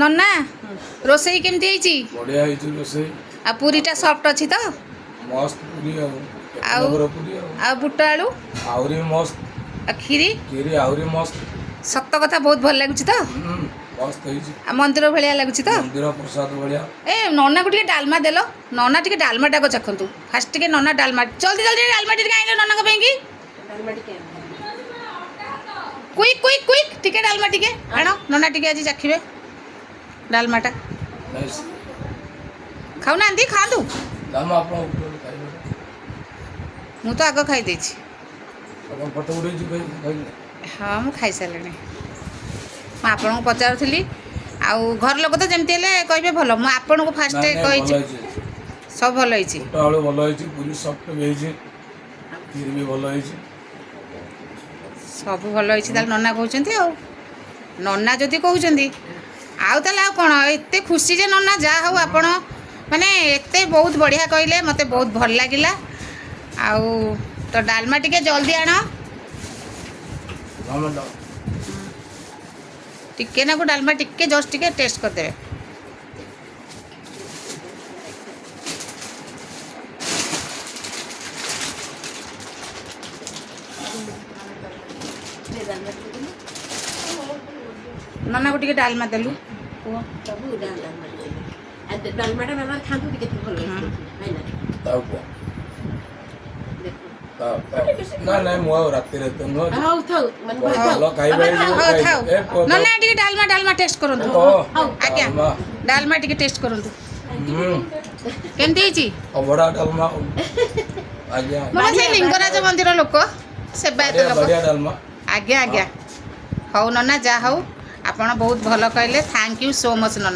नन्ना रोसई केमती होईची बढ़िया होईची रोसई आ पूरीटा सॉफ्ट अछि तो मस्त पूरी आउ नंबर पूरी आ बुट आलू आउरी मस्त आ खीरी खीरी आउरी मस्त सत्त कथा बहुत भल लागुछि तो मस्त होईची आ मंदिर भलिया लागुछि तो मंदिर प्रसाद बढ़िया ए नन्ना को टिके डालमा देलो नन्ना टिके डालमा टाको चखंतु फास्ट टिके नन्ना डालमा जल्दी जल्दी डालमा टिके आइलो नन्ना को पेंगी क्विक क्विक क्विक टिके डालमा टिके आनो नन्ना टिके आज चखिबे डालमाटा नाइस खाऊ ना आंधी खांदु दाम आपण ऊपर खाइबे मु तो आगो खाई देछि आपण फोटो उठेछि खाइ हाँ मु खाई सारे ମୁଁ ଆପଣଙ୍କୁ ପଚାରୁଥିଲି ଆଉ ଘର ଲୋକ ତ ଯେମିତି ହେଲେ କହିବେ ଭଲ ମୁଁ ଆପଣଙ୍କୁ ଫାଷ୍ଟ କହିଛି ସବୁ ଭଲ ହେଇଛି ଆଳୁ ଭଲ ହେଇଛି ପୁରୀ ସଫ୍ଟ ବି ହେଇଛି କ୍ଷୀର ବି ଭଲ ହେଇଛି ସବୁ ଭଲ ହେଇଛି ତାହେଲେ ନନା କହୁଛନ୍ତି ଆଉ ନନା ଯଦି କହୁଛନ୍ତି ଆଉ ତାହେଲେ ଆଉ କ'ଣ ଏତେ ଖୁସି ଯେ ନନା ଯାହା ହଉ ଆପଣ ମାନେ ଏତେ ବହୁତ ବଢ଼ିଆ କହିଲେ ମୋତେ ବହୁତ ଭଲ ଲାଗିଲା ଆଉ ତ ଡାଲମା ଟିକେ ଜଲ୍ଦି ଆଣ टिके ना को डालमा टिके जस्ट टिके टेस्ट कर देबे नन्ना को टिके डालमा देलु सब डालमा आ डालमाटा मामा खांतु टिके भल है ना ना ना मु राति रे तो न हाउ थाउ मन ଭଲ ଖାଇବା नन्ना टिके डालमा डालमा टेस्ट करंतु आज्ञा डालमा टिके टेस्ट करंतु केमती हिची अबड़ा डालमा आज्ञा मने से लिंगराज मंदिर लोक सेवायत लोक बढ़िया डालमा आज्ञा आज्ञा हौ नन्ना जा हौ आपण बहुत भल कहले थैंक यू सो मच नन्ना।